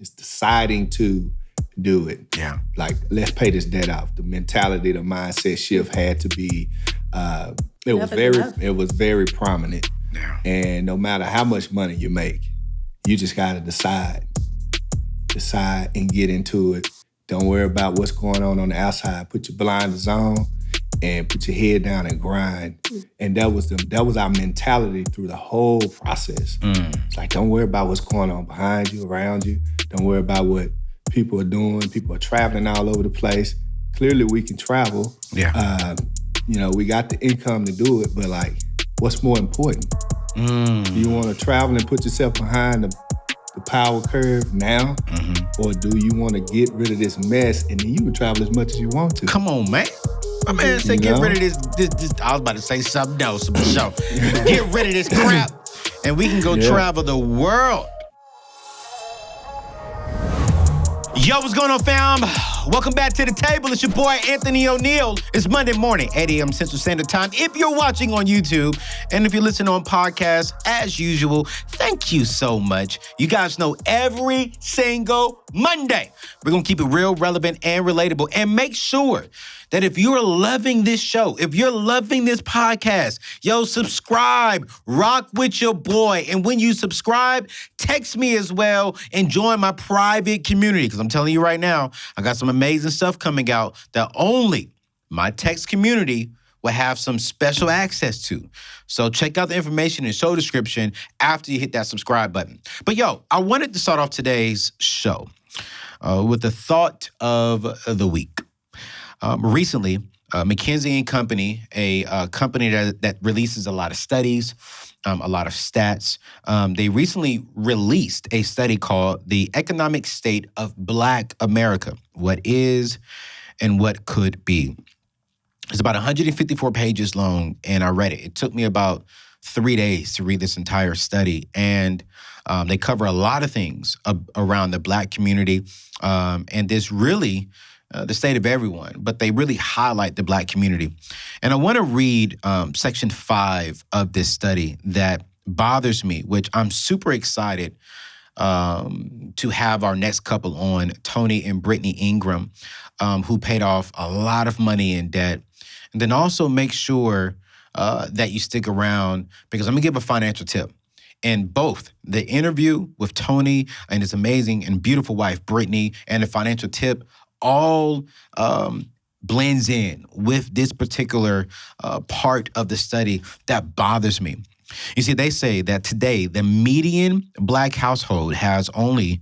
It's deciding to do it. Yeah. Like, let's pay this debt off. The mentality, the mindset shift had to be, it was very prominent. Yeah. And no matter how much money you make, you just gotta decide and get into it. Don't worry about what's going on the outside. Put your blinders on and put your head down and grind. And that was our mentality through the whole process. It's like, don't worry about what's going on behind you, around you. Don't worry about what people are doing. People are traveling all over the place. Clearly we can travel. Yeah. We got the income to do it, but like, what's more important? Do you want to travel and put yourself behind the power curve now? Or do you want to get rid of this mess and then you can travel as much as you want to? Come on, man. My man said get rid of this. I was about to say something else, but so get rid of this crap and we can go travel the world. Yo, what's going on, fam? Welcome back to the table. It's your boy, Anthony O'Neal. It's Monday morning, 8 a.m. Central Standard Time. If you're watching on YouTube, and if you're listening on podcasts, as usual, thank you so much. You guys know every single Monday, we're going to keep it real, relevant, and relatable. And make sure that if you're loving this show, if you're loving this podcast, yo, subscribe, rock with your boy. And when you subscribe, text me as well and join my private community. Because I'm telling you right now, I got some amazing stuff coming out that only my text community will have some special access to. So check out the information in the show description after you hit that subscribe button. But yo, I wanted to start off today's show with the thought of the week. Recently, McKinsey & Company, a company that releases a lot of studies, a lot of stats, they recently released a study called The Economic State of Black America, What Is and What Could Be. It's about 154 pages long, and I read it. It took me about 3 days to read this entire study, and they cover a lot of things around the Black community, and this really the state of everyone, but they really highlight the Black community. And I want to read section 5 of this study that bothers me, which I'm super excited to have our next couple on, Tony and Brittany Ingram, who paid off a lot of money in debt. And then also make sure that you stick around, because I'm going to give a financial tip. And both the interview with Tony and his amazing and beautiful wife, Brittany, and the financial tip all blends in with this particular part of the study that bothers me. You see, they say that today the median Black household has only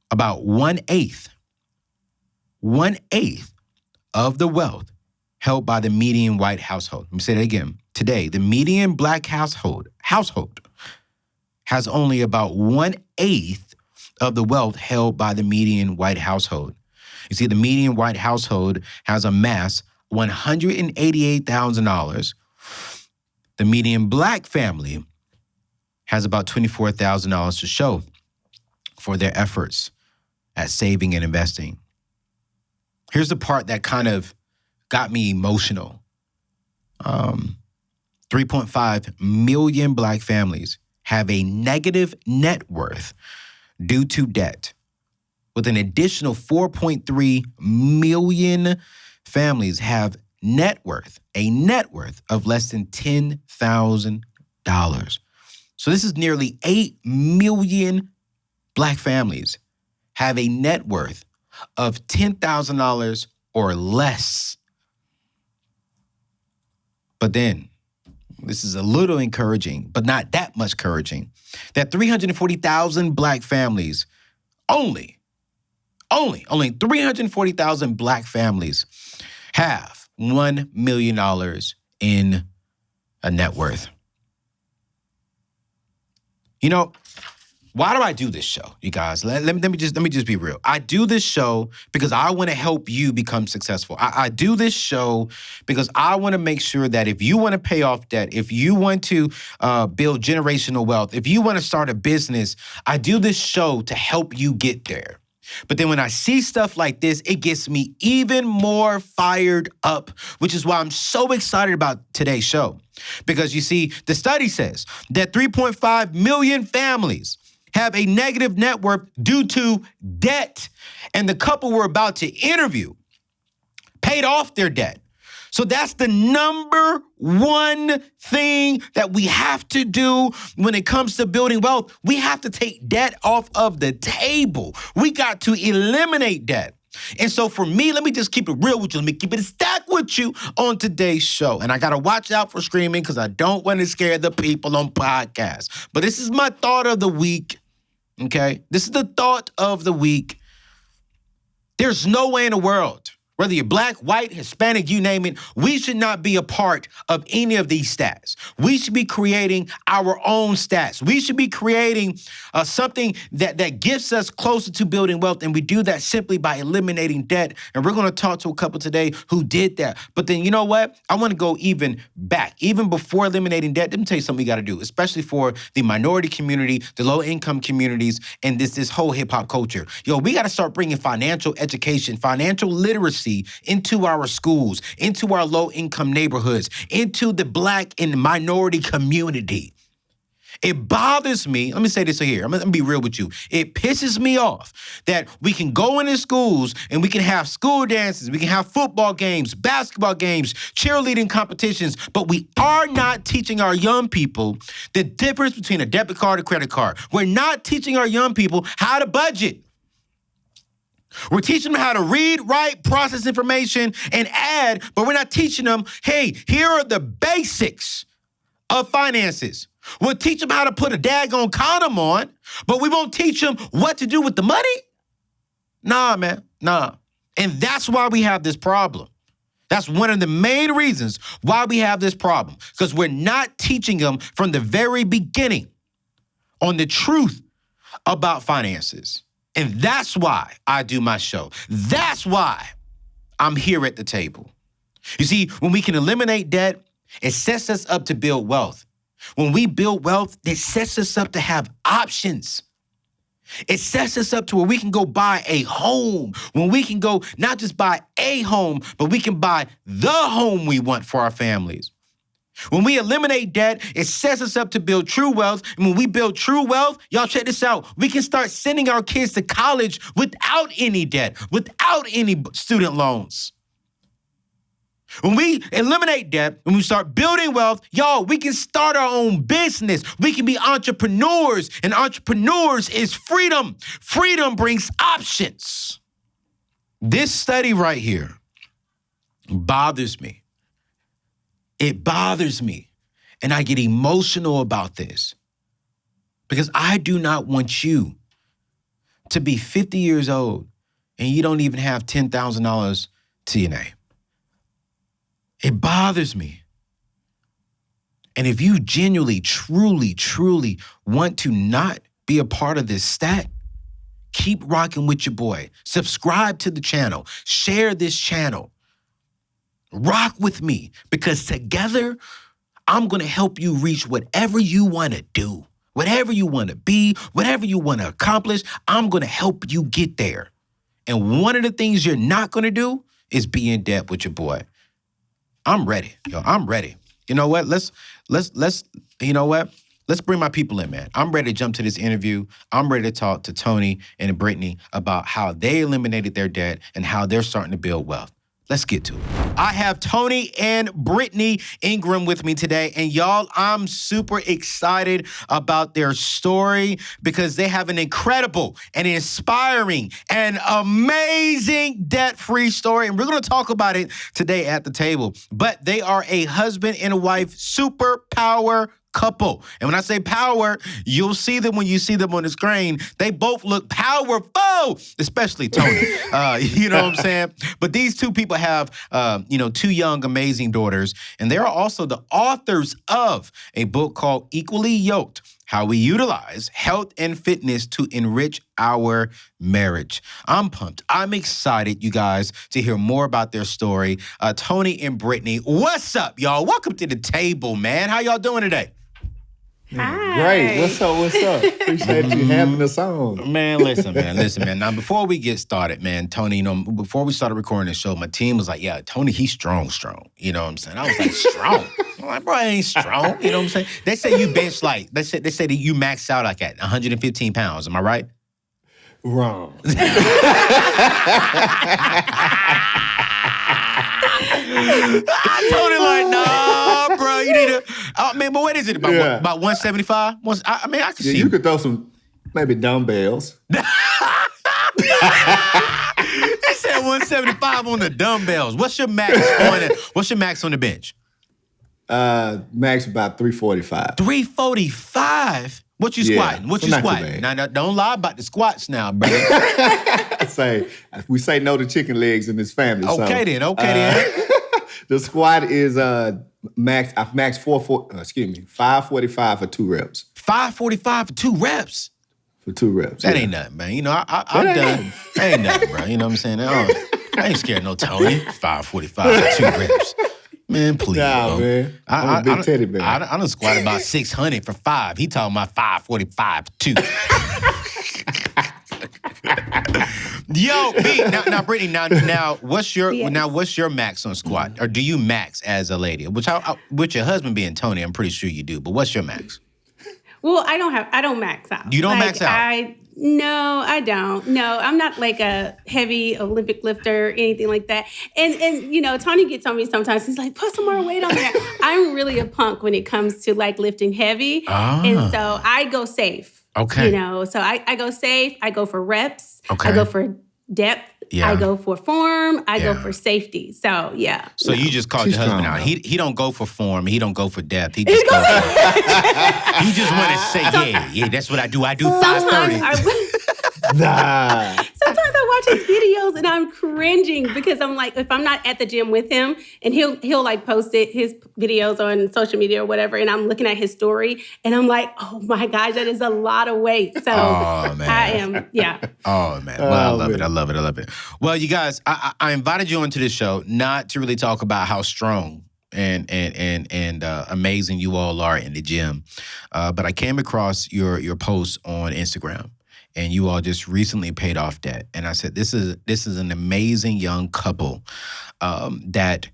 about 1/8 of the wealth held by the median white household. Let me say that again. Today, the median Black household has only about 1/8 of the wealth held by the median white household. You see, the median white household has amassed $188,000. The median Black family has about $24,000 to show for their efforts at saving and investing. Here's the part that kind of got me emotional. 3.5 million Black families have a negative net worth due to debt, with an additional 4.3 million families have a net worth of less than $10,000. So this is nearly 8 million Black families have a net worth of $10,000 or less. But then, this is a little encouraging, but not that much encouraging, that 340,000 Black families only 340,000 Black families have $1 million in a net worth. You know, why do I do this show, you guys? Let me just be real. I do this show because I want to help you become successful. I do this show because I want to make sure that if you want to pay off debt, if you want to build generational wealth, if you want to start a business, I do this show to help you get there. But then when I see stuff like this, it gets me even more fired up, which is why I'm so excited about today's show. Because you see, the study says that 3.5 million families have a negative net worth due to debt. And the couple we're about to interview paid off their debt. So that's the number one thing that we have to do when it comes to building wealth. We have to take debt off of the table. We got to eliminate debt. And so for me, let me just keep it real with you. Let me keep it a stack with you on today's show. And I got to watch out for screaming because I don't want to scare the people on podcasts. But this is my thought of the week, okay? This is the thought of the week. There's no way in the world, whether you're black, white, Hispanic, you name it, we should not be a part of any of these stats. We should be creating our own stats. We should be creating something that gets us closer to building wealth, and we do that simply by eliminating debt. And we're going to talk to a couple today who did that. But then you know what? I want to go even back, even before eliminating debt. Let me tell you something you got to do, especially for the minority community, the low-income communities, and this whole hip-hop culture. Yo, we got to start bringing financial education, financial literacy into our schools, into our low-income neighborhoods, into the black and minority community. It bothers me. Let me say this here. I'm going to be real with you. It pisses me off that we can go into schools and we can have school dances, we can have football games, basketball games, cheerleading competitions, but we are not teaching our young people the difference between a debit card and credit card. We're not teaching our young people how to budget. We're teaching them how to read, write, process information, and add, but we're not teaching them, hey, here are the basics of finances. We'll teach them how to put a daggone condom on, but we won't teach them what to do with the money? Nah, man, nah. And that's why we have this problem. That's one of the main reasons why we have this problem, because we're not teaching them from the very beginning on the truth about finances. And that's why I do my show. That's why I'm here at the table. You see, when we can eliminate debt, it sets us up to build wealth. When we build wealth, it sets us up to have options. It sets us up to where we can go buy a home. When we can go not just buy a home, but we can buy the home we want for our families. When we eliminate debt, it sets us up to build true wealth. And when we build true wealth, y'all check this out. We can start sending our kids to college without any debt, without any student loans. When we eliminate debt, when we start building wealth, y'all, we can start our own business. We can be entrepreneurs, and entrepreneurs is freedom. Freedom brings options. This study right here bothers me. It bothers me, and I get emotional about this because I do not want you to be 50 years old and you don't even have $10,000 to your name. It bothers me. And if you genuinely, truly want to not be a part of this stat, keep rocking with your boy. Subscribe to the channel. Share this channel. Rock with me, because together, I'm going to help you reach whatever you want to do, whatever you want to be, whatever you want to accomplish. I'm going to help you get there. And one of the things you're not going to do is be in debt with your boy. I'm ready. Yo, I'm ready. You know what? Let's bring my people in, man. I'm ready to jump to this interview. I'm ready to talk to Tony and Brittany about how they eliminated their debt and how they're starting to build wealth. Let's get to it. I have Tony and Brittany Ingram with me today. And y'all, I'm super excited about their story because they have an incredible and inspiring and amazing debt-free story. And we're going to talk about it today at the table. But they are a husband and a wife superpower couple. And when I say power, you'll see them when you see them on the screen. They both look powerful, especially Tony. You know what I'm saying? But these two people have, two young, amazing daughters. And they're also the authors of a book called Equally Yoked: How We Utilize Health and Fitness to Enrich Our Marriage. I'm pumped. I'm excited, you guys, to hear more about their story. Tony and Brittany, what's up, y'all? Welcome to the table, man. How y'all doing today? Great. What's up? Appreciate you having us on. Man, listen, man. Now, before we get started, man, Tony, before we started recording the show, my team was like, yeah, Tony, he's strong. You know what I'm saying? I was like, strong? I'm like, bro, I ain't strong. You know what I'm saying? They say you bench they say that you max out like at 115 pounds. Am I right? Wrong. Tony like, nah, bro, you need to. But what is it about? About 175? I can see. You could throw some maybe dumbbells. They said 175 on the dumbbells. What's your max on the bench? Max about 345. 345? What you squatting? What you squatting? Now, don't lie about the squats now, brother. We say no to chicken legs in this family. Okay then. The squat is max 545 for 2 reps. 545 for 2 reps? For 2 reps. That ain't nothing, man. You know, I'm done. That ain't nothing, bro. You know what I'm saying? I ain't scared of no Tony. 545 for 2 reps. Man, please, bro. Man. I'm a big teddy bear. I done squatted about 600 for 5. He talking about 545 for 2. Yo, B. Now, Brittany. Now, what's your max on squat, or do you max as a lady? Which, with your husband being Tony, I'm pretty sure you do. But what's your max? Well, I don't max out. You don't max out? No, I don't. No, I'm not like a heavy Olympic lifter or anything like that. And you know, Tony gets on me sometimes. He's like, put some more weight on there. I'm really a punk when it comes to like lifting heavy. And so I go safe. Okay. You know, so I go safe. I go for reps. Okay. I go for depth. Yeah. I go for form. I go for safety. So, yeah. So you just called your husband out. He don't go for form. He don't go for depth. He just go for He just want to say, yeah, that's what I do. I do 530. Nah. Sometimes I watch his videos and I'm cringing because I'm like, if I'm not at the gym with him and he'll like post his videos on social media or whatever, and I'm looking at his story and I'm like, oh my gosh, that is a lot of weight. So I am, yeah. Oh man, well, I love it. Well, you guys, I invited you onto this show not to really talk about how strong and amazing you all are in the gym, but I came across your post on Instagram. And you all just recently paid off debt. And I said, this is an amazing young couple that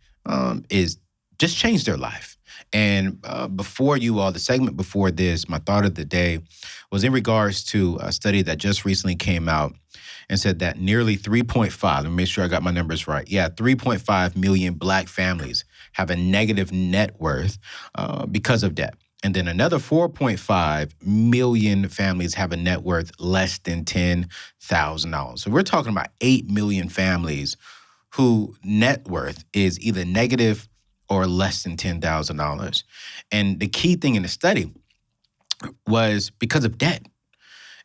is just changed their life. And before you all, the segment before this, my thought of the day was in regards to a study that just recently came out and said that nearly 3.5, let me make sure I got my numbers right. Yeah, 3.5 million Black families have a negative net worth because of debt. And then another 4.5 million families have a net worth less than $10,000. So we're talking about 8 million families who net worth is either negative or less than $10,000. And the key thing in the study was because of debt.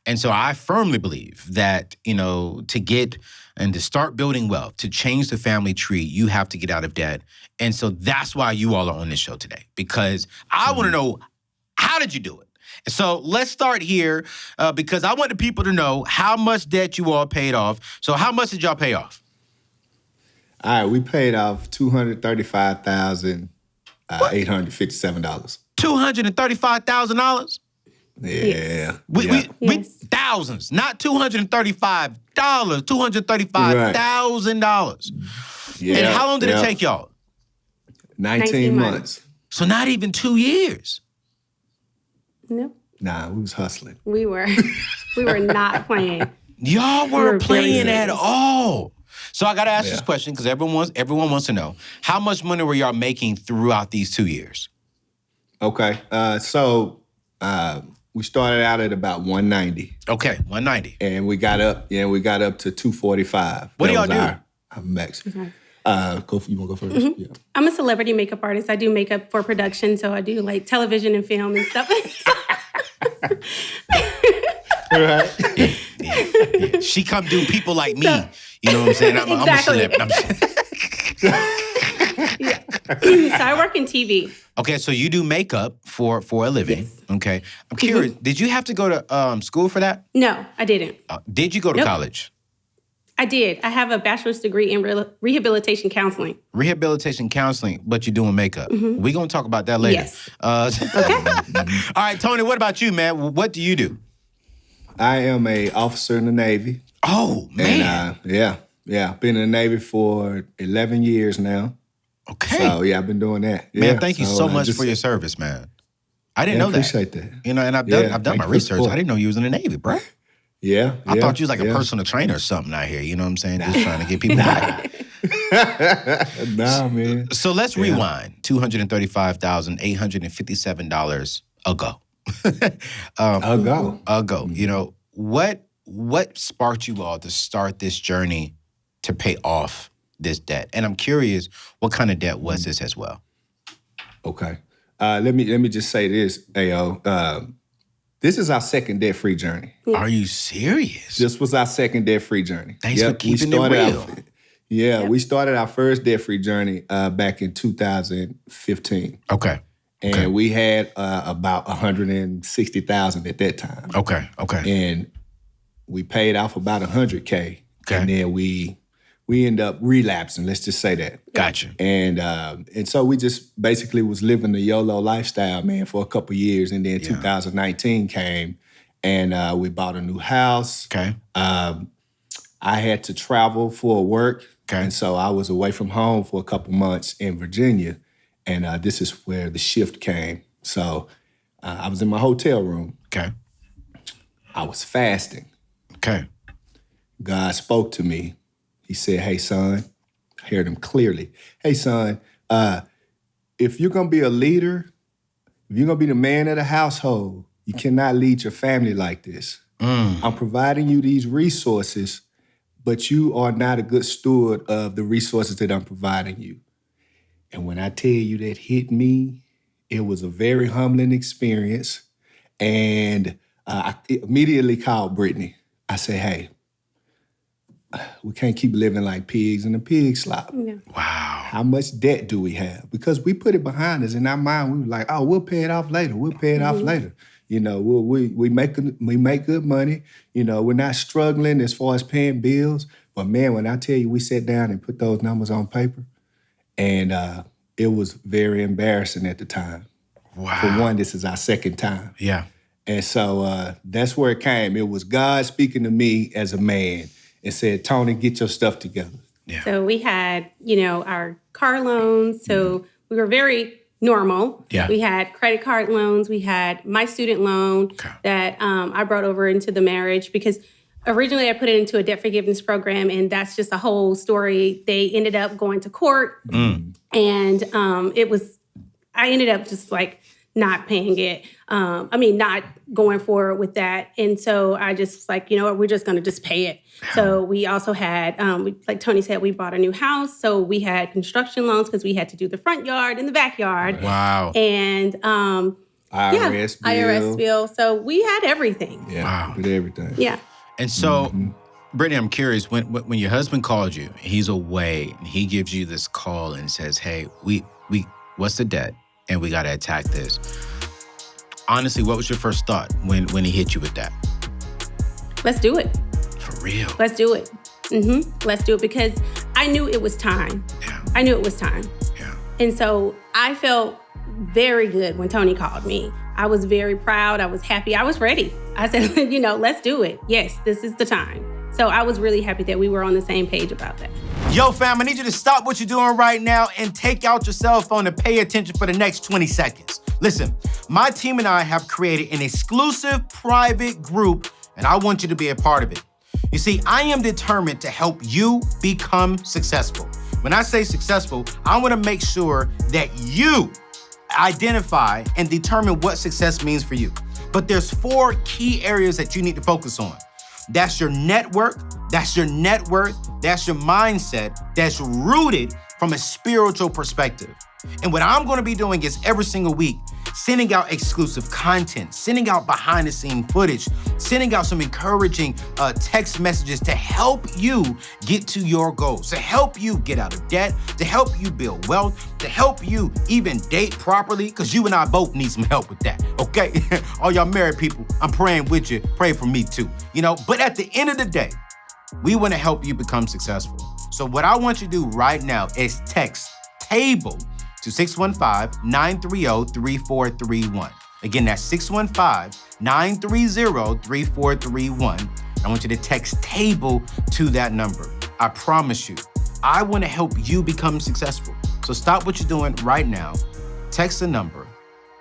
And so I firmly believe that, you know, to get and to start building wealth, to change the family tree, you have to get out of debt. And so that's why you all are on this show today, because I want to know, how did you do it? So let's start here because I want the people to know how much debt you all paid off. So how much did y'all pay off? All right, we paid off $235,857. $235,000? Yeah. Yes. We thousands, not $235, $235,000. Yeah. And how long did it take y'all? 19 months. So not even 2 years. No. Nah, we was hustling. We were not playing. Y'all weren't playing at serious. all. So I got to ask this question because everyone wants to know. How much money were y'all making throughout these 2 years? Okay. So we started out at about 190. Okay, 190. And we got up to 245. What do y'all do? Our max. Okay. You want to go first? Mm-hmm. Yeah. I'm a celebrity makeup artist. I do makeup for production, so I do like television and film and stuff. Right. Yeah. She come do people like me. You know what I'm saying? I'm a celeb. So I work in TV. Okay, so you do makeup for a living. Yes. Okay. I'm curious, did you have to go to school for that? No, I didn't. Did you go to college? I did. I have a bachelor's degree in rehabilitation counseling. Rehabilitation counseling, but you're doing makeup. Mm-hmm. We're going to talk about that later. Yes. Okay. All right, Tony, what about you, man? What do you do? I am a officer in the Navy. Oh, man. And, yeah. Been in the Navy for 11 years now. Okay. So, I've been doing that. Man, thank you so much for your service, man. I didn't know that. Appreciate that. You know, and I've done my research. I didn't know you was in the Navy, bro. Yeah. I thought you was like a personal trainer or something out here. You know what I'm saying? Just trying to get people back. Nah, man. So let's rewind. $235,857 ago. Ago. You know, what sparked you all to start this journey to pay off this debt? And I'm curious, what kind of debt was this as well? Okay. Let me just say this, Ayo. This is our second debt-free journey. Are you serious? This was our second debt-free journey. Thanks for keeping it real. We started our first debt-free journey back in 2015. Okay. And we had about $160,000 at that time. Okay. And we paid off about $100K. Okay. And then we end up relapsing, let's just say that. Gotcha. And so we just basically was living the YOLO lifestyle, man, for a couple years. And then 2019 came and we bought a new house. Okay. I had to travel for work. Okay. And so I was away from home for a couple months in Virginia. And this is where the shift came. So I was in my hotel room. Okay. I was fasting. Okay. God spoke to me. He said, hey, son, I heard him clearly. Hey, son, if you're going to be a leader, if you're going to be the man of the household, you cannot lead your family like this. I'm providing you these resources, but you are not a good steward of the resources that I'm providing you. And when I tell you that hit me, it was a very humbling experience. And I immediately called Brittany. I said, hey, we can't keep living like pigs in a pig slop. Yeah. Wow. How much debt do we have? Because we put it behind us. In our mind, we were like, oh, we'll pay it off later. We'll pay it off later. You know, we make good money. You know, we're not struggling as far as paying bills. But man, when I tell you, we sat down and put those numbers on paper, and it was very embarrassing at the time. Wow. For one, this is our second time. Yeah. And so that's where it came. It was God speaking to me as a man and said, Tony, get your stuff together. Yeah. So we had, our car loans. So we were very normal. Yeah. We had credit card loans. We had my student loan that I brought over into the marriage because originally I put it into a debt forgiveness program, and that's just a whole story. They ended up going to court, and I ended up just like not paying it. Not going forward with that. And so I just like, you know what, we're just going to just pay it. So we also had, like Tony said, we bought a new house. So we had construction loans because we had to do the front yard and the backyard. Wow. And IRS bill. So we had everything. Yeah, wow. we did everything. Yeah. And so, Brittany, I'm curious, when your husband called you, he's away, and he gives you this call and says, hey, we what's the debt? And we got to attack this. Honestly, what was your first thought when he hit you with that? Let's do it. For real? Let's do it. Let's do it because I knew it was time. Yeah. I knew it was time. Yeah. And so I felt very good when Tony called me. I was very proud. I was happy. I was ready. I said, let's do it. Yes, this is the time. So I was really happy that we were on the same page about that. Yo, fam, I need you to stop what you're doing right now and take out your cell phone and pay attention for the next 20 seconds. Listen, my team and I have created an exclusive private group, and I want you to be a part of it. You see, I am determined to help you become successful. When I say successful, I want to make sure that you identify and determine what success means for you. But there's 4 key areas that you need to focus on. That's your network, that's your net worth, that's your mindset that's rooted from a spiritual perspective. And what I'm gonna be doing is every single week, sending out exclusive content, sending out behind the scene footage, sending out some encouraging text messages to help you get to your goals, to help you get out of debt, to help you build wealth, to help you even date properly, because you and I both need some help with that, okay? All y'all married people, I'm praying with you, pray for me too, But at the end of the day, We want to help you become successful. So what I want you to do right now is text TABLE to 615-930-3431. Again, that's 615-930-3431. I want you to text TABLE to that number. I promise you, I want to help you become successful. So stop what you're doing right now, text the number,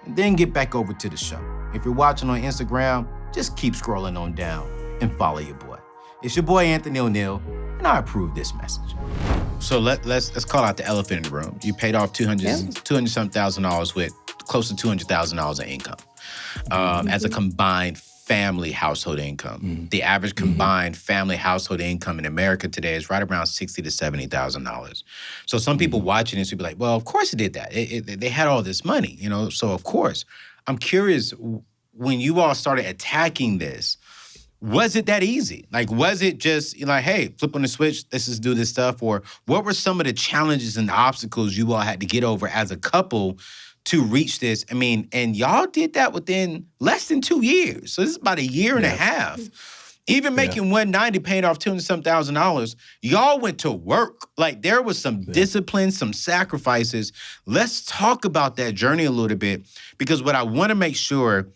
and then get back over to the show. If you're watching on Instagram, just keep scrolling on down and follow your boy. It's your boy, Anthony O'Neal, and I approve this message. So let's call out the elephant in the room. You paid off $200,000 with close to $200,000 in income as a combined family household income. The average combined family household income in America today is right around $60,000 to $70,000. So some people watching this would be like, well, of course it did that. They had all this money, so of course. I'm curious, when you all started attacking this, was it that easy? Like, was it just like, hey, flip on the switch, let's just do this stuff? Or what were some of the challenges and obstacles you all had to get over as a couple to reach this? I mean, and y'all did that within less than 2 years. So this is about a year and a half. Even making $190, paying off $200,000, y'all went to work. Like, there was some discipline, some sacrifices. Let's talk about that journey a little bit, because what I want to make sure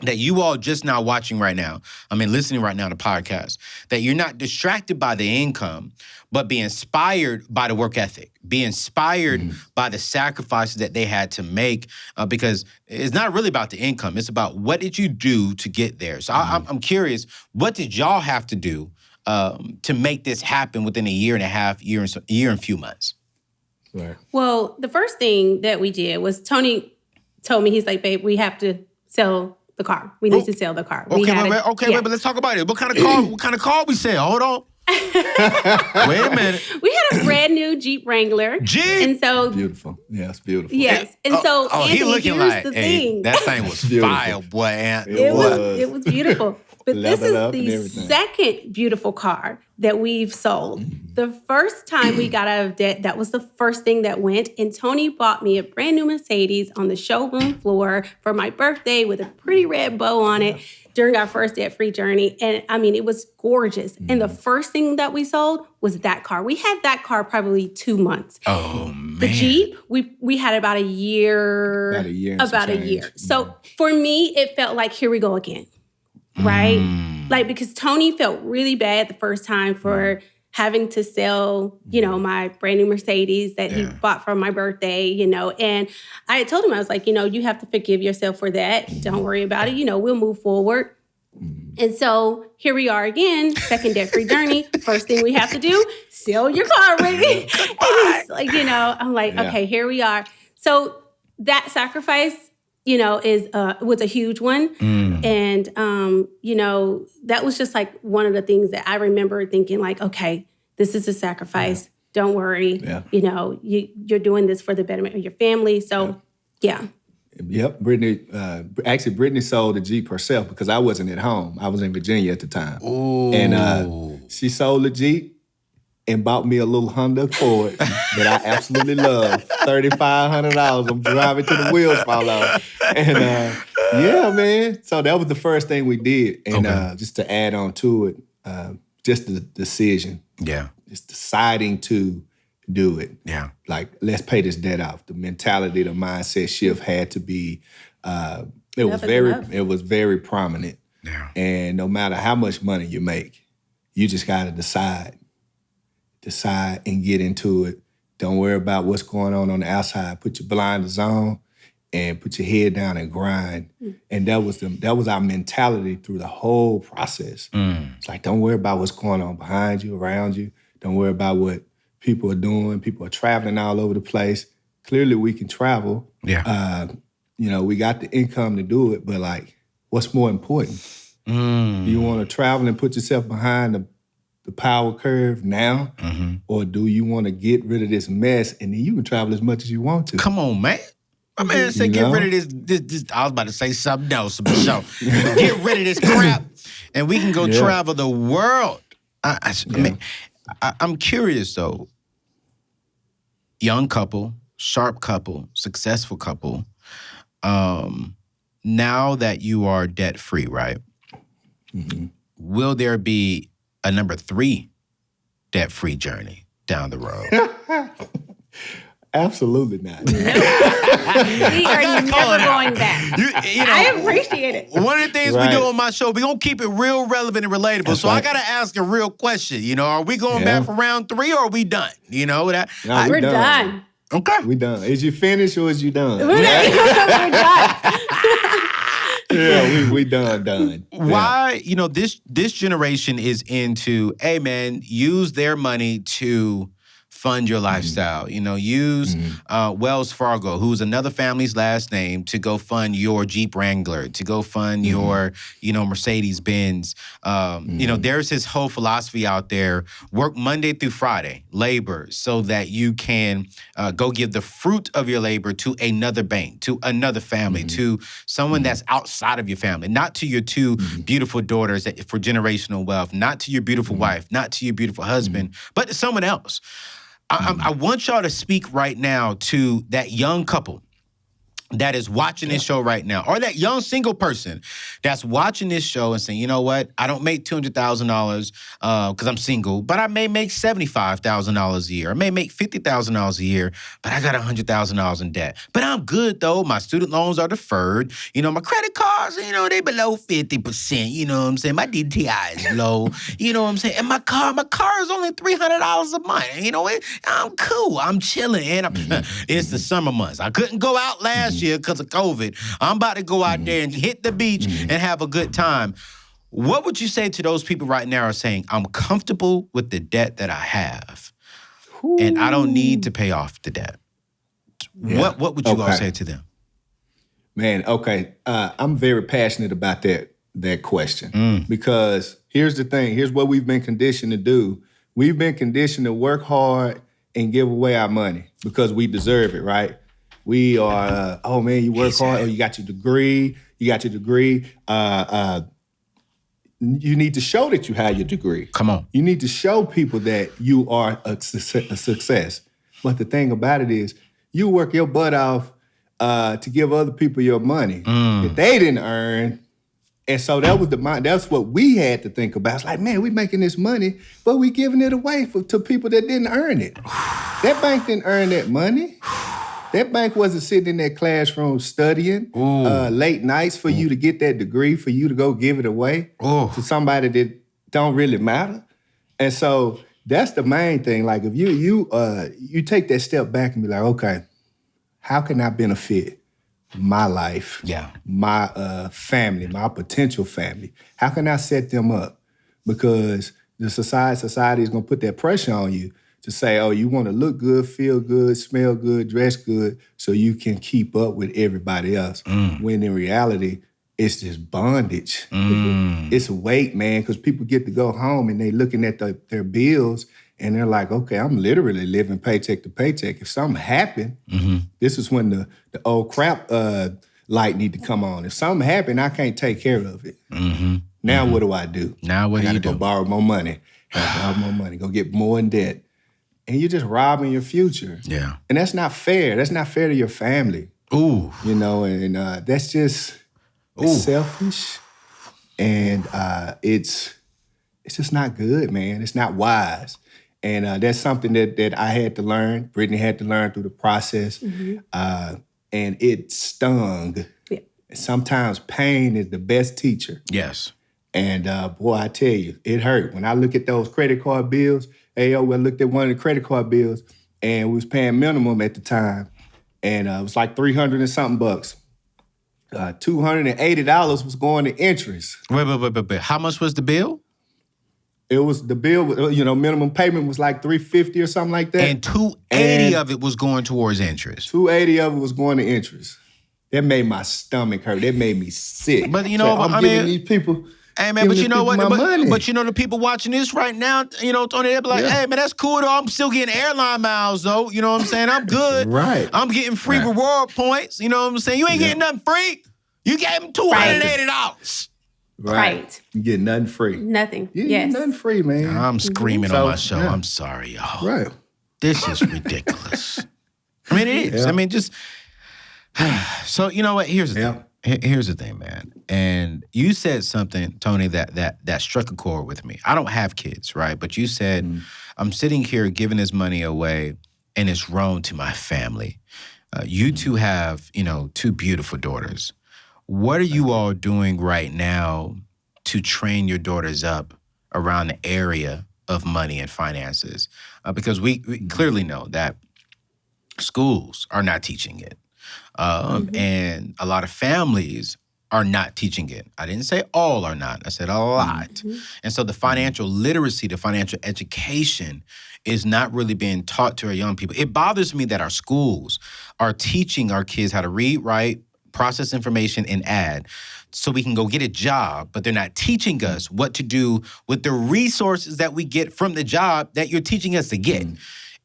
that you all just now watching right now, listening right now to podcast, that you're not distracted by the income, but be inspired by the work ethic, be inspired by the sacrifices that they had to make, because it's not really about the income. It's about what did you do to get there. So I'm curious, what did y'all have to do to make this happen within a year and a half, year and few months? Right. Well, the first thing that we did was Tony told me, he's like, babe, we have to sell the car. We need to sell the car. Wait, but let's talk about it. What kind of car we sell? Hold on. Wait a minute. We had a brand new Jeep Wrangler. And so beautiful. Yeah, it's beautiful. Yes. And so Anthony, he looking here's like, the hey, thing. that thing was fire, boy. It was beautiful. But this is the everything. second beautiful car that we've sold. The first time we got out of debt, that was the first thing that went. And Tony bought me a brand new Mercedes on the showroom floor for my birthday with a pretty red bow on it during our first debt-free journey. And it was gorgeous. And the first thing that we sold was that car. We had that car probably 2 months. Oh, man. The Jeep, we had about a year. About a year. So for me, it felt like, here we go again. Right? Like, because Tony felt really bad the first time for having to sell, my brand new Mercedes that he bought for my birthday, and I had told him, I was like, you have to forgive yourself for that. Don't worry about it. We'll move forward. And so here we are again, second debt-free journey. First thing we have to do, sell your car, baby. And it's like, I'm like, okay, here we are. So that sacrifice, was a huge one. And, that was just like one of the things that I remember thinking like, okay, this is a sacrifice. Don't worry. You're doing this for the betterment of your family. So, Yep. Brittany sold the Jeep herself because I wasn't at home. I was in Virginia at the time. Ooh. And she sold the Jeep and bought me a little Honda Accord that I absolutely love. $3,500. I'm driving till the wheels fall off. And man. So that was the first thing we did. And just to add on to it, just the decision. Yeah. Just deciding to do it. Yeah. Like, let's pay this debt off. The mentality, the mindset shift had to be, it was very prominent. Yeah. And no matter how much money you make, you just got to decide and get into it. Don't worry about what's going on the outside. Put your blinders on and put your head down and grind. And that was our mentality through the whole process. It's like, don't worry about what's going on behind you, around you. Don't worry about what people are doing. People are traveling all over the place. Clearly, we can travel. Yeah. We got the income to do it, but like, what's more important? Do you want to travel and put yourself behind the power curve now? Or do you want to get rid of this mess and then you can travel as much as you want to? Come on, man. My man said get rid of this. I was about to say something else, but get rid of this crap and we can go travel the world. I'm curious, though. Young couple, sharp couple, successful couple. Now that you are debt-free, right? Will there be a number 3 debt-free journey down the road? Absolutely not. We are never going back. You know, I appreciate it. One of the things we do on my show, we're going to keep it real relevant and relatable. That's so right. I got to ask a real question. You know, are we going back for round 3 or are we done? You know, we're done. Okay. We done. Is you finished or is you done? We're done. Yeah, we done. Why, you know, this generation is into, hey, man, use their money to fund your lifestyle. You know, use Wells Fargo, who's another family's last name, to go fund your Jeep Wrangler, to go fund your, you know, Mercedes-Benz. You know, there's this whole philosophy out there, work Monday through Friday, labor, so that you can go give the fruit of your labor to another bank, to another family, to someone that's outside of your family, not to your 2 beautiful daughters for generational wealth, not to your beautiful wife, not to your beautiful husband, but to someone else. I want y'all to speak right now to that young couple that is watching this show right now, or that young single person that's watching this show and saying, you know what, I don't make $200,000 because I'm single, but I may make $75,000 a year. I may make $50,000 a year, but I got $100,000 in debt. But I'm good, though. My student loans are deferred. You know, my credit cards, you know, they below 50%. You know what I'm saying? My DTI is low. You know what I'm saying? And my car is only $300 a month. You know, I'm cool. I'm chilling. And it's the summer months. I couldn't go out last year because of COVID. I'm about to go out there and hit the beach and have a good time. What would you say to those people right now are saying, I'm comfortable with the debt that I have and I don't need to pay off the debt? Yeah. What would you all say to them? Man, okay. I'm very passionate about that question because here's the thing. Here's what we've been conditioned to do. We've been conditioned to work hard and give away our money because we deserve it, right? We are, oh man, you work hard. Oh, you got your degree. You need to show that you have your degree. Come on. You need to show people that you are a success. But the thing about it is, you work your butt off to give other people your money that they didn't earn. And so that was that's what we had to think about. It's like, man, we making this money, but we giving it away to people that didn't earn it. That bank didn't earn that money. That bank wasn't sitting in that classroom studying late nights for you to get that degree, for you to go give it away to somebody that don't really matter. And so that's the main thing. Like if you take that step back and be like, okay, how can I benefit my life, my family, my potential family? How can I set them up? Because the society is going to put that pressure on you to say, oh, you want to look good, feel good, smell good, dress good, so you can keep up with everybody else. When in reality, it's just bondage. It's a weight, man, because people get to go home and they looking at their bills and they're like, okay, I'm literally living paycheck to paycheck. If something happened, this is when the old crap light need to come on. If something happened, I can't take care of it. Now what do I do? Now what do you do? Go borrow more money. Go get more in debt. And you're just robbing your future. Yeah. And that's not fair. That's not fair to your family. Ooh. You know, and that's just selfish. And it's just not good, man. It's not wise. And that's something that I had to learn. Brittany had to learn through the process. And it stung. Yeah. Sometimes pain is the best teacher. Yes. And boy, I tell you, it hurt. When I look at those credit card bills, I looked at one of the credit card bills and we was paying minimum at the time. And it was like $300 and something bucks. $280 was going to interest. Wait. How much was the bill? It was the bill, you know, minimum payment was like $350 or something like that. And $280 of it was going towards interest. $280 of it was going to interest. That made my stomach hurt. That made me sick. But you know, I'm giving these people. Hey man, but you know what? But you know the people watching this right now, you know, Tony, they'll be like, hey man, that's cool though. I'm still getting airline miles though. You know what I'm saying? I'm good. Right. I'm getting free reward points. You know what I'm saying? You ain't getting nothing free. You gave them $280. Right. You get nothing free. Nothing. You get nothing free, man. I'm screaming on my show. Yeah. I'm sorry, y'all. Right. This is ridiculous. I mean, it is. I mean, just so you know what? Here's the thing. Here's the thing, man. And you said something, Tony, that struck a chord with me. I don't have kids, right? But you said, I'm sitting here giving this money away, and it's wrong to my family. You two have, two beautiful daughters. What are you all doing right now to train your daughters up around the area of money and finances? Because we clearly know that schools are not teaching it. And a lot of families are not teaching it. I didn't say all are not. I said a lot. And so the financial literacy, the financial education is not really being taught to our young people. It bothers me that our schools are teaching our kids how to read, write, process information, and add so we can go get a job, but they're not teaching us what to do with the resources that we get from the job that you're teaching us to get.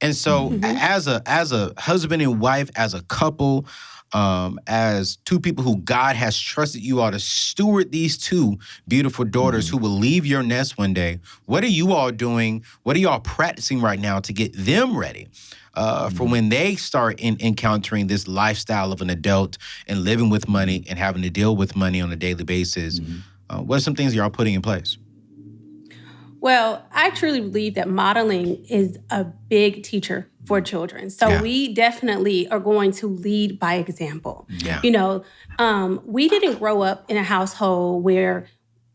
And so as a husband and wife, as a couple, as two people who God has trusted you all to steward these two beautiful daughters who will leave your nest one day, what are you all doing? What are you all practicing right now to get them ready for when they start encountering this lifestyle of an adult and living with money and having to deal with money on a daily basis? What are some things you're all putting in place? Well, I truly believe that modeling is a big teacher for children. So we definitely are going to lead by example. We didn't grow up in a household where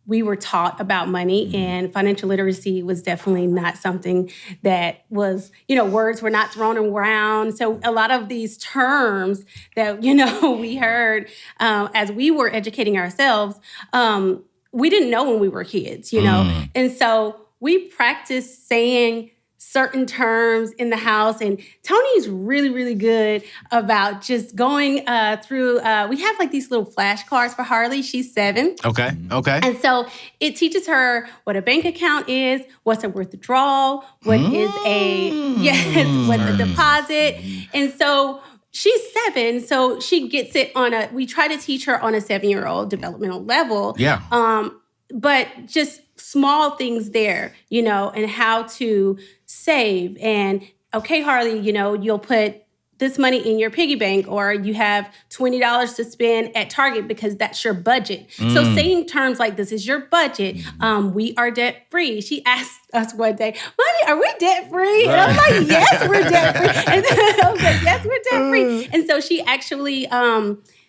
we were taught about money, and financial literacy was definitely not something that was, words were not thrown around. So a lot of these terms that, we heard as we were educating ourselves, we didn't know when we were kids, And so we practiced saying certain terms in the house. And Tony's really, really good about just going through. We have like these little flashcards for Harley. She's 7. Okay. And so it teaches her what a bank account is, what's a withdrawal, what's a deposit. And so she's 7, so she gets it we try to teach her on a 7-year-old developmental level. But just small things there, and how to save. And, okay, Harley, you'll put this money in your piggy bank, or you have $20 to spend at Target because that's your budget. So saying terms like this is your budget. We are debt free. She asked us one day, Mommy, are we debt free? And I was like, yes, we're debt free. And I was like, yes, we're debt free. And so she actually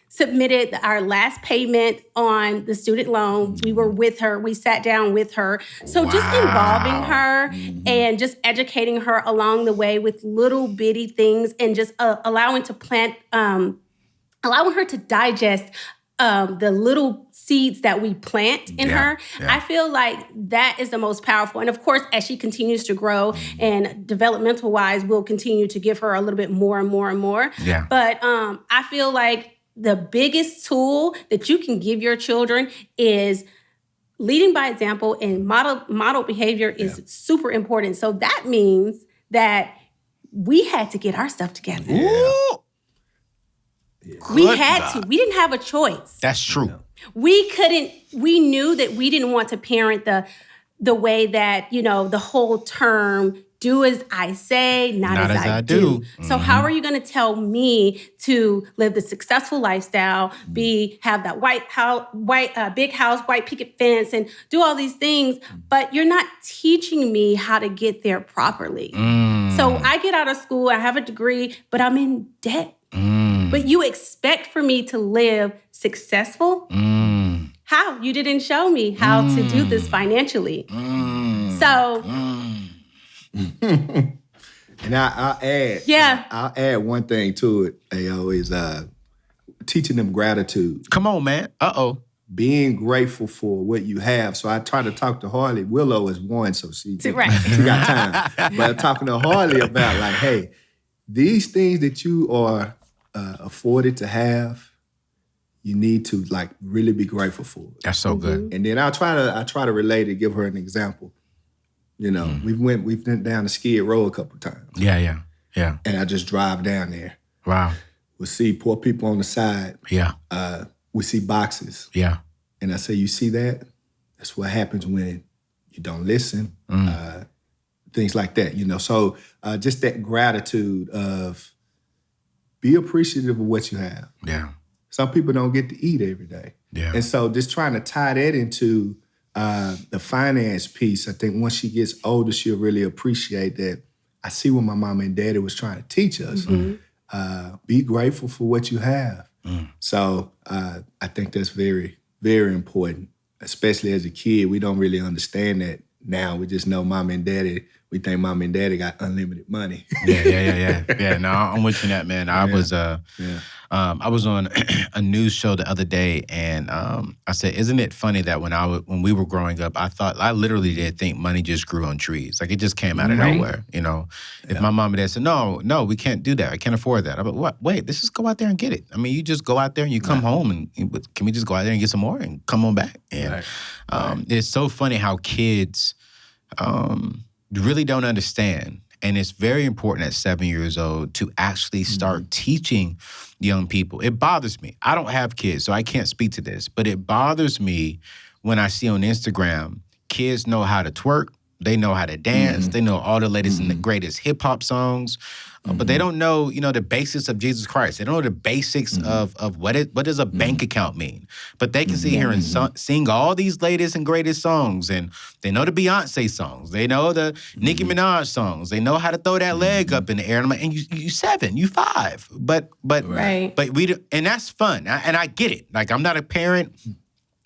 submitted our last payment on the student loan. We were with her. We sat down with her. So just involving her and just educating her along the way with little bitty things, and just allowing her to digest the little seeds that we plant in her. I feel like that is the most powerful. And of course, as she continues to grow and developmental-wise, we'll continue to give her a little bit more and more and more. But I feel like the biggest tool that you can give your children is leading by example, and model behavior is super important. So that means that we had to get our stuff together. We had to. We didn't have a choice. That's true. We knew that we didn't want to parent the way that, the whole term, do as I say, not as I do. So how are you going to tell me to live the successful lifestyle, have that big house, white picket fence, and do all these things, but you're not teaching me how to get there properly. So I get out of school, I have a degree, but I'm in debt. But you expect for me to live successll? How? You didn't show me how to do this financially. So... And I'll add one thing to it. They always teaching them gratitude. Come on, man. Being grateful for what you have. So I try to talk to Harley. Willow is one, so she got time. But I'm talking to Harley about like, hey, these things that you are afforded to have, you need to like really be grateful for it. That's so good. And then I try to relate it, give her an example. We've been down the Skid Row a couple times. Yeah. And I just drive down there. Wow. We see poor people on the side. Yeah. We see boxes. Yeah. And I say, you see that? That's what happens when you don't listen. Things like that, So just that gratitude of be appreciative of what you have. Yeah. Some people don't get to eat every day. Yeah. And so just trying to tie that into the finance piece, I think once she gets older, she'll really appreciate that. I see what my mom and daddy was trying to teach us. Be grateful for what you have. So I think that's very, very important, especially as a kid. We don't really understand that now. We just know mom and daddy. We think mom and daddy got unlimited money. Yeah, no, I'm with you on that, man. I was on a news show the other day, and I said, "Isn't it funny that when we were growing up, I literally did think money just grew on trees, like it just came out of nowhere." You know, if my mom and dad said, "No, we can't do that. I can't afford that," I'm like, "What? Wait, let's just go out there and get it. I mean, you just go out there and you come home, and can we just go out there and get some more and come on back?" And it's so funny how kids really don't understand. And it's very important at 7 years old to actually start teaching young people. It bothers me. I don't have kids, so I can't speak to this. But it bothers me when I see on Instagram, kids know how to twerk. They know how to dance. They know all the latest and the greatest hip-hop songs. But they don't know, the basics of Jesus Christ. They don't know the basics of what does a bank account mean. But they can sit here and sing all these latest and greatest songs. And they know the Beyonce songs. They know the Nicki Minaj songs. They know how to throw that leg up in the air. And I'm like, and you 7, you 5. But we do, and that's fun. And I get it. Like, I'm not a parent,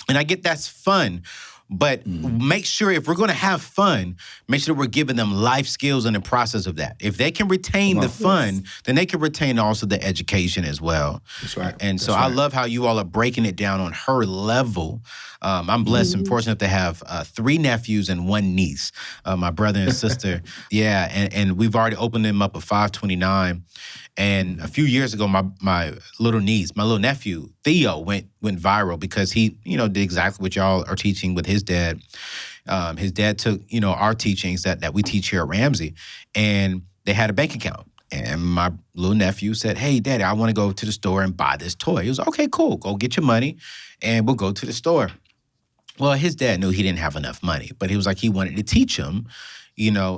and I get that's fun. But make sure, if we're going to have fun, make sure we're giving them life skills in the process of that. If they can retain the fun, then they can retain also the education as well. That's right. And so I love how you all are breaking it down on her level. I'm blessed and fortunate to have 3 nephews and 1 niece, my brother and sister. And we've already opened them up at 529. And a few years ago, my little nephew, Theo, went viral because he, did exactly what y'all are teaching with his dad. His dad took, our teachings that we teach here at Ramsey, and they had a bank account. And my little nephew said, "Hey, Daddy, I want to go to the store and buy this toy." He was like, "Okay, cool. Go get your money, and we'll go to the store." Well, his dad knew he didn't have enough money, but he was like, he wanted to teach him,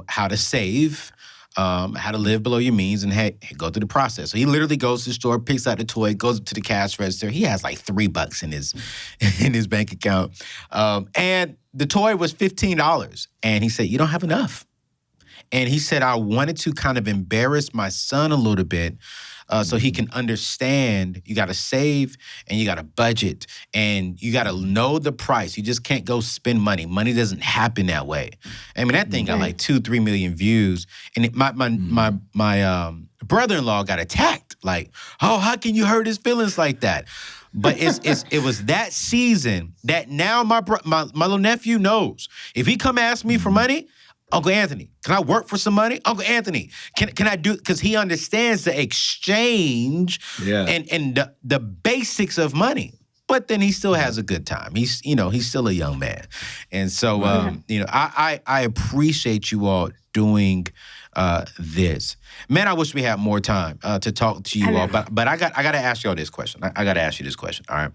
how to save, how to live below your means, and go through the process. So he literally goes to the store, picks out the toy, goes up to the cash register. He has like $3 in his bank account. And the toy was $15. And he said, "You don't have enough." And he said, "I wanted to kind of embarrass my son a little bit so he can understand you got to save and you got to budget and you got to know the price. You just can't go spend money. Money doesn't happen that way." I mean, that thing got like 2-3 million views. And my brother-in-law got attacked. Like, "Oh, how can you hurt his feelings like that?" But it was that season that now my little nephew knows. If he come ask me for money, "Uncle Anthony, can I work for some money? Uncle Anthony, can I do?" Because he understands the exchange and the basics of money. But then he still has a good time. He's still a young man, and so I appreciate you all doing this. Man, I wish we had more time to talk to you all. But I got to ask y'all this question. I got to ask you this question. All right,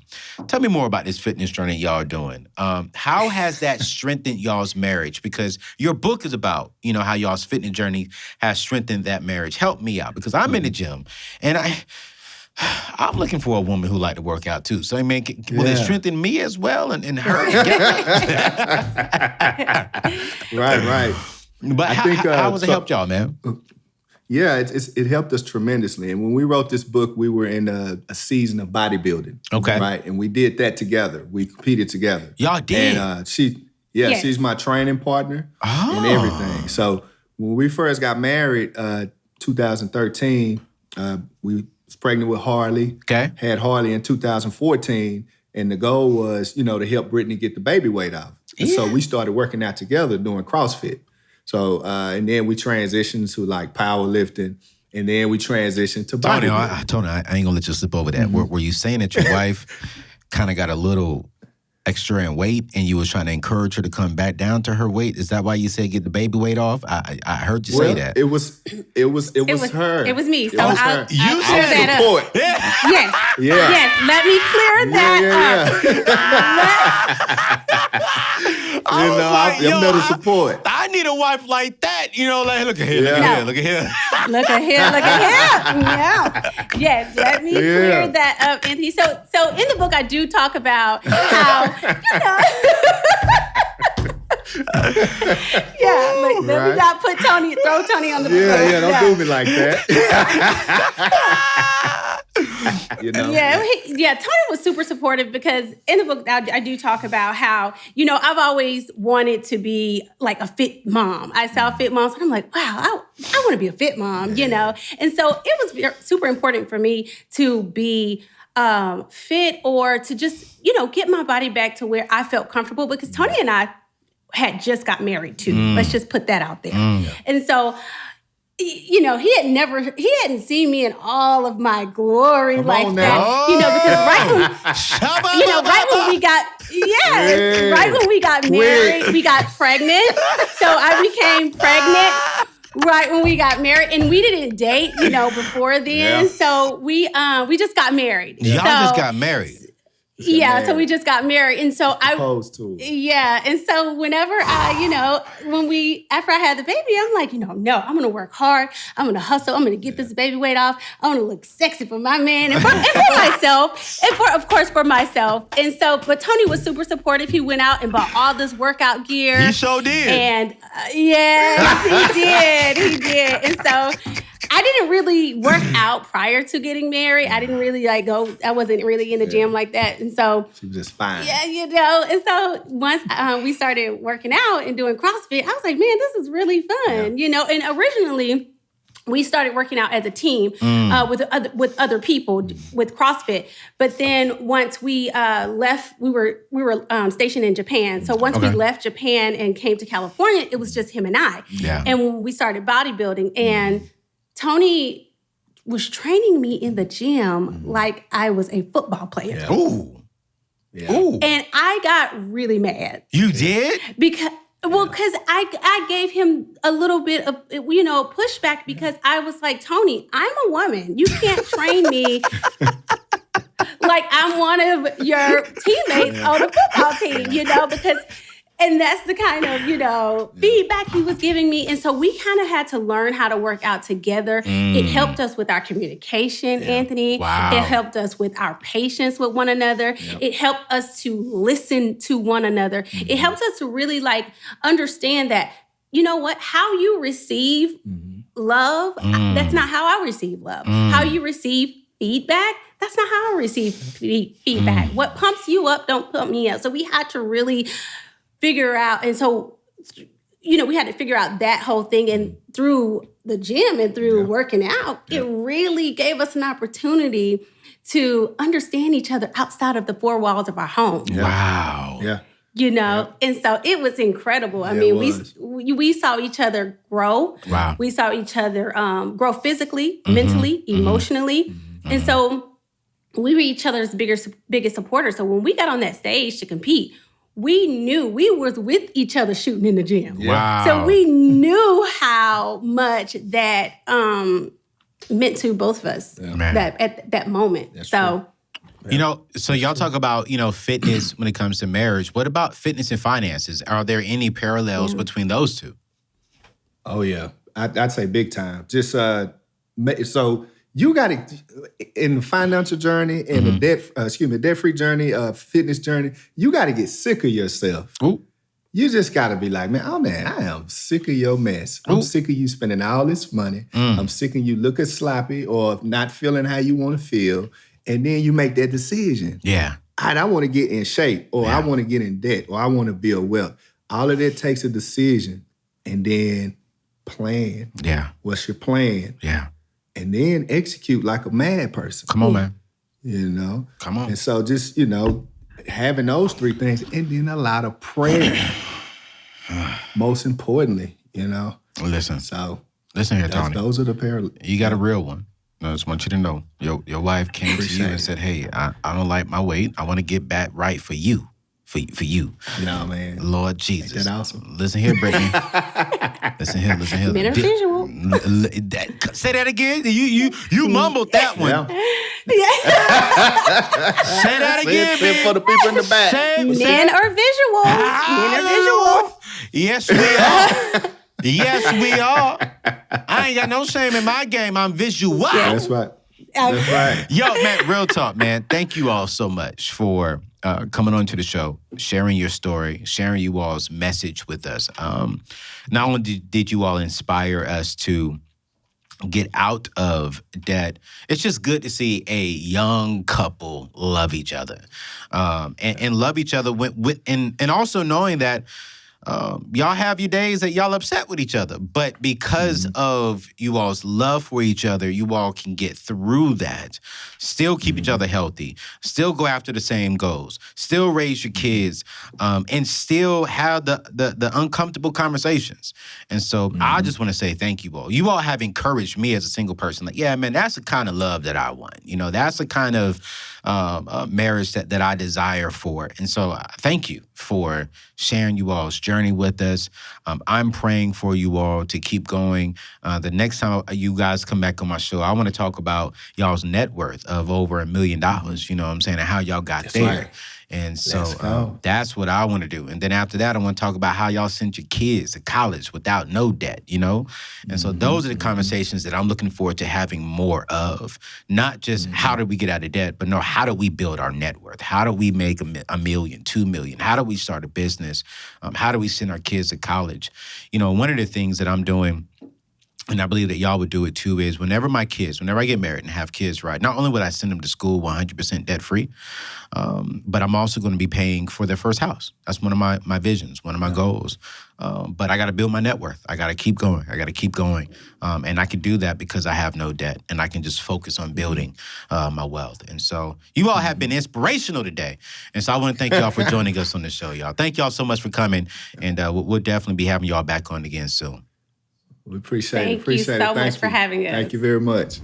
tell me more about this fitness journey y'all are doing. How has that strengthened y'all's marriage? Because your book is about how y'all's fitness journey has strengthened that marriage. Help me out, because I'm in the gym and I'm looking for a woman who like to work out too. So I mean, will it strengthen me as well and her? Right. But how has it helped y'all, man? Yeah, it helped us tremendously. And when we wrote this book, we were in a season of bodybuilding. Okay. Right, and we did that together. We competed together. Y'all did? And she's my training partner and everything. So when we first got married, 2013, we was pregnant with Harley. Okay. Had Harley in 2014, and the goal was, to help Brittany get the baby weight off. And so we started working out together doing CrossFit. So, and then we transitioned to like powerlifting, and then we transitioned to bodybuilding. Tony, I ain't gonna let you slip over that. Were you saying that your wife kind of got a little extra in weight and you was trying to encourage her to come back down to her weight? Is that why you said get the baby weight off? I heard you say that. It was her. It was me. So you said support. Yes. Yeah. Yes. Let me clear that up. I'm not a support. I need a wife like that. that. You know, like, look at here, look at here, look at here. Look at here, look at here. Yeah. Yes, let me clear that up, Anthony. So in the book, I do talk about how, let me not throw Tony on the book. Yeah, don't do me like that. Tony was super supportive because in the book I do talk about how, I've always wanted to be like a fit mom. I saw fit moms and I'm like, wow, I want to be a fit mom, And so it was super important for me to be fit or to just, get my body back to where I felt comfortable because Tony and I had just got married too. Let's just put that out there. And so, he hadn't seen me in all of my glory that. Because right when we got married, we got pregnant. So I became pregnant right when we got married, and we didn't date, before then. Yeah. So we just got married. Y'all just got married. So we just got married. And so Opposed to it. Yeah. And so whenever after I had the baby, I'm like, no, I'm going to work hard. I'm going to hustle. I'm going to get this baby weight off. I want to look sexy for my man and for myself. And for myself. And so, but Tony was super supportive. He went out and bought all this workout gear. He sure did. And yes, he did. And so I didn't really work out prior to getting married. I didn't really go. I wasn't really in the gym like that. And so she was just fine. Yeah, And so once we started working out and doing CrossFit, I was like, man, this is really fun, And originally, we started working out as a team with other people with CrossFit. But then once we left, we were stationed in Japan. So once we left Japan and came to California, it was just him and I. Yeah. And we started bodybuilding and Tony was training me in the gym like I was a football player. Yeah. Ooh. Yeah. Ooh. And I got really mad. You did? Because I gave him a little bit of, pushback because I was like, Tony, I'm a woman. You can't train me like I'm one of your teammates on the football team, because... And that's the kind of, feedback he was giving me. And so we kind of had to learn how to work out together. It helped us with our communication, Anthony. Wow. It helped us with our patience with one another. Yep. It helped us to listen to one another. It helps us to really understand that, how you receive love, that's not how I receive love. How you receive feedback, that's not how I receive feedback. What pumps you up don't pump me up. So we had to really figure out, and so, we had to figure out that whole thing. And through the gym and through working out, it really gave us an opportunity to understand each other outside of the four walls of our home. Yeah. Wow. Yeah. And so it was incredible. I mean, we saw each other grow. Wow. We saw each other grow physically, mentally, emotionally. And so we were each other's biggest supporters. So when we got on that stage to compete, we knew we was with each other shooting in the gym. Wow. So we knew how much that meant to both of us that at that moment. That's so true. So y'all talk about, fitness when it comes to marriage. What about fitness and finances? Are there any parallels between those two? Oh, yeah. I'd say big time. Just so you got to, in the financial journey, in the debt-free journey, fitness journey, you got to get sick of yourself. Ooh. You just got to be like, man, I am sick of your mess. I'm sick of you spending all this money. I'm sick of you looking sloppy or not feeling how you want to feel. And then you make that decision. Yeah. I want to get in shape, or I want to get in debt, or I want to build wealth. All of that takes a decision, and then plan. Yeah. What's your plan? Yeah. And then execute like a mad person. Come on, man. Come on. And so just, having those three things, and then a lot of prayer. Most importantly, Listen. So listen here, Tony. Those are the parallels. You got a real one. I just want you to know. Your wife came to you and said, hey, I don't like my weight. I want to get back right for you. For you. No, man. Lord Jesus. Ain't that awesome? Listen here, Brittany. Listen here. Men are visual. Say that again. You mumbled that one. Say that again, man. For the people in the back. Men are visual. Men are visual. Yes, we are. Yes, we are. I ain't got no shame in my game. I'm visual. That's right. That's right. Yo, man, real talk, man. Thank you all so much for coming on to the show, sharing your story, sharing you all's message with us. Not only did you all inspire us to get out of debt, it's just good to see a young couple love each other and love each other and also knowing that y'all have your days that y'all upset with each other, but because of you all's love for each other, you all can get through that, still keep each other healthy, still go after the same goals, still raise your kids, and still have the uncomfortable conversations. And so I just want to say thank you all. You all have encouraged me as a single person. Like, yeah, man, that's the kind of love that I want. You know, that's the kind of marriage that I desire for. And so thank you for sharing you all's journey with us. I'm praying for you all to keep going. The next time you guys come back on my show, I want to talk about y'all's net worth of over $1 million, you know what I'm saying, and how y'all got That's there. right. And so that's what I want to do. And then after that, I want to talk about how y'all sent your kids to college without no debt, you know? And so those are the conversations that I'm looking forward to having more of. Not just how do we get out of debt, but no, how do we build our net worth? How do we make $1 million, $2 million? How do we start a business? How do we send our kids to college? You know, one of the things that I'm doing, and I believe that y'all would do it too, is whenever I get married and have kids, right, not only would I send them to school 100% debt-free, but I'm also going to be paying for their first house. That's one of my visions, one of my goals. But I got to build my net worth. I got to keep going. And I can do that because I have no debt, and I can just focus on building my wealth. And so you all have been inspirational today. And so I want to thank y'all for joining us on the show, y'all. Thank y'all so much for coming, and we'll definitely be having y'all back on again soon. We appreciate it. Thank you so much for having us. Thank you very much.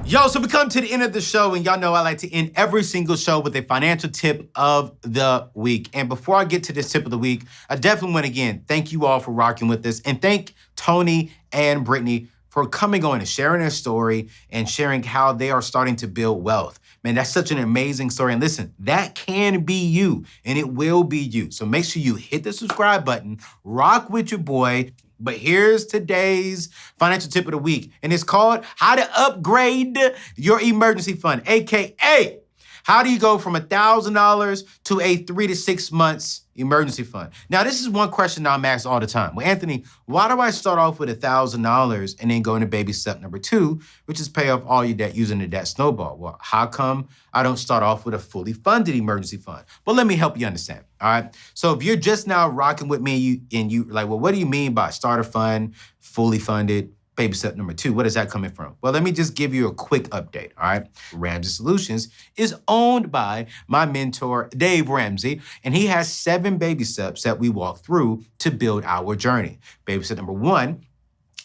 Yo, so we come to the end of the show, and y'all know I like to end every single show with a financial tip of the week. And before I get to this tip of the week, I definitely want to, again, thank you all for rocking with us, and thank Tony and Brittany for coming on and sharing their story and sharing how they are starting to build wealth. Man, that's such an amazing story. And listen, that can be you, and it will be you. So make sure you hit the subscribe button, rock with your boy. But here's today's financial tip of the week, and it's called How to Upgrade Your Emergency Fund, AKA how do you go from $1,000 to a 3 to 6 months emergency fund? Now, this is one question I'm asked all the time. Well, Anthony, why do I start off with $1,000 and then go into baby step number 2, which is pay off all your debt using the debt snowball? Well, how come I don't start off with a fully funded emergency fund? Well, let me help you understand, all right? So if you're just now rocking with me and you like, well, what do you mean by starter fund, fully funded, baby step number 2, what is that coming from? Well, let me just give you a quick update, all right? Ramsey Solutions is owned by my mentor, Dave Ramsey, and he has 7 baby steps that we walk through to build our journey. Baby step number 1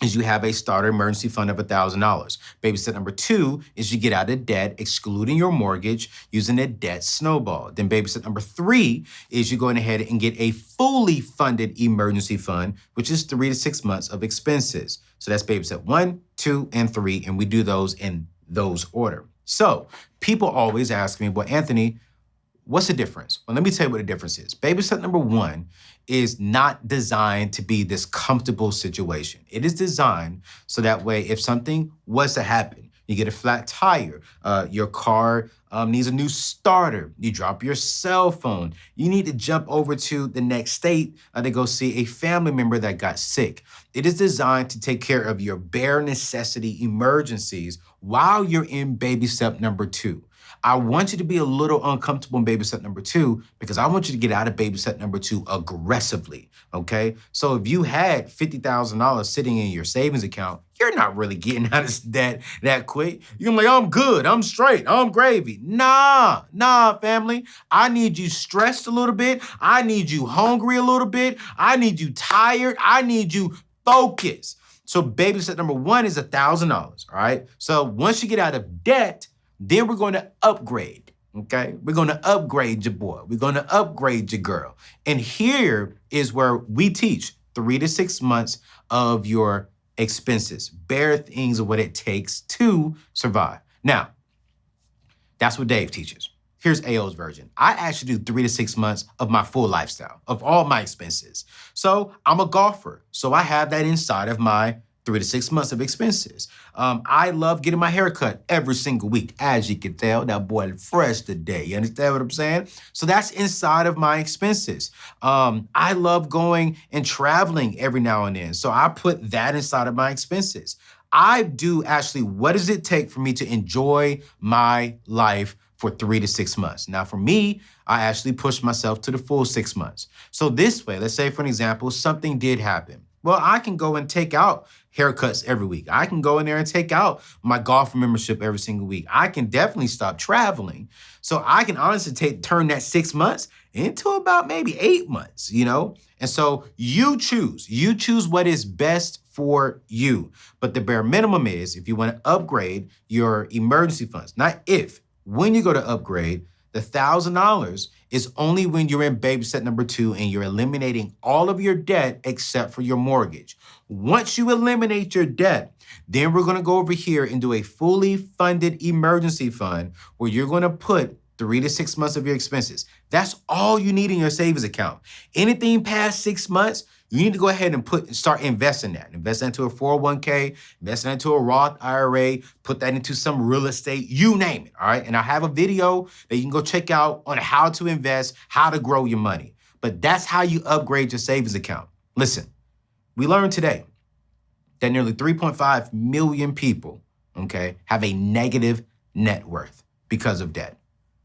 is you have a starter emergency fund of $1,000. Baby step number 2 is you get out of debt, excluding your mortgage, using a debt snowball. Then baby step number 3 is you're going ahead and get a fully funded emergency fund, which is 3 to 6 months of expenses. So that's baby step 1, 2, and 3, and we do those in those order. So people always ask me, well, Anthony, what's the difference? Well, let me tell you what the difference is. Baby step number 1 is not designed to be this comfortable situation. It is designed so that way if something was to happen, you get a flat tire, your car needs a new starter, you drop your cell phone, you need to jump over to the next state to go see a family member that got sick. It is designed to take care of your bare necessity emergencies while you're in baby step number 2. I want you to be a little uncomfortable in baby step number 2 because I want you to get out of baby step number 2 aggressively, okay? So if you had $50,000 sitting in your savings account, you're not really getting out of debt that quick. You're like, I'm good, I'm straight, I'm gravy. Nah, family. I need you stressed a little bit. I need you hungry a little bit. I need you tired. I need you focused. So baby step number 1 is $1,000, all right? So once you get out of debt, then we're going to upgrade, okay? We're going to upgrade your boy. We're going to upgrade your girl. And here is where we teach 3 to 6 months of your expenses, bare things of what it takes to survive. Now, that's what Dave teaches. Here's AO's version. I actually do 3 to 6 months of my full lifestyle, of all my expenses. So I'm a golfer. So I have that inside of my 3 to 6 months of expenses. I love getting my hair cut every single week. As you can tell, that boy fresh today. You understand what I'm saying? So that's inside of my expenses. I love going and traveling every now and then. So I put that inside of my expenses. I do actually, what does it take for me to enjoy my life for 3 to 6 months? Now for me, I actually pushed myself to the full 6 months. So this way, let's say for an example, something did happen. Well, I can go and take out haircuts every week. I can go in there and take out my golf membership every single week. I can definitely stop traveling. So I can honestly turn that 6 months into about maybe 8 months, you know? And so you choose what is best for you. But the bare minimum is if you want to upgrade your emergency funds, not if, when you go to upgrade, the $1,000 is only when you're in baby step number 2 and you're eliminating all of your debt except for your mortgage. Once you eliminate your debt, then we're going to go over here and do a fully funded emergency fund where you're going to put 3 to 6 months of your expenses. That's all you need in your savings account. Anything past 6 months, you need to go ahead and start investing that. Invest that into a 401k, invest that into a Roth IRA, put that into some real estate, you name it, all right? And I have a video that you can go check out on how to invest, how to grow your money. But that's how you upgrade your savings account. Listen, we learned today that nearly 3.5 million people, okay, have a negative net worth because of debt.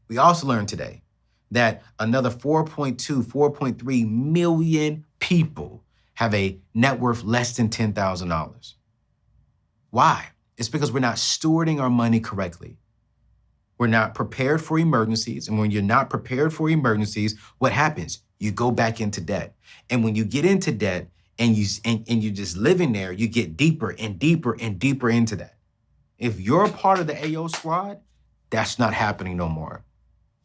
We also learned today that another 4.3 million people have a net worth less than $10,000. Why? It's because we're not stewarding our money correctly. We're not prepared for emergencies. And when you're not prepared for emergencies, what happens? You go back into debt. And when you get into debt and you just live in there, you get deeper and deeper and deeper into that. If you're a part of the AO squad, that's not happening no more.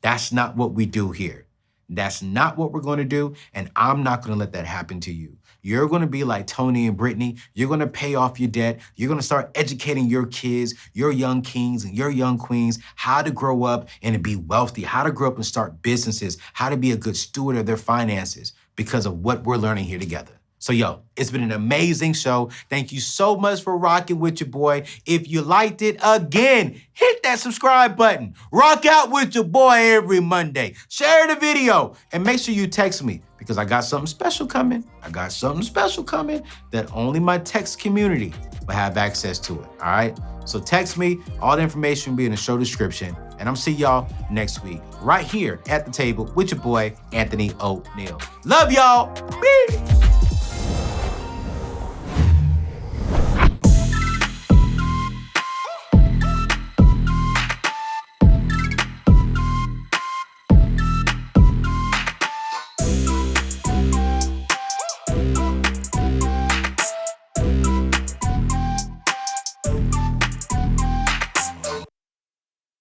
That's not what we do here. That's not what we're going to do, and I'm not going to let that happen to you. You're going to be like Tony and Brittany. You're going to pay off your debt. You're going to start educating your kids, your young kings and your young queens, how to grow up and to be wealthy, how to grow up and start businesses, how to be a good steward of their finances because of what we're learning here together. So, yo, it's been an amazing show. Thank you so much for rocking with your boy. If you liked it, again, hit that subscribe button. Rock out with your boy every Monday. Share the video and make sure you text me because I got something special coming. I got something special coming that only my text community will have access to it, all right? So text me. All the information will be in the show description. And I'm see y'all next week right here at the table with your boy, Anthony O'Neal. Love y'all. Peace.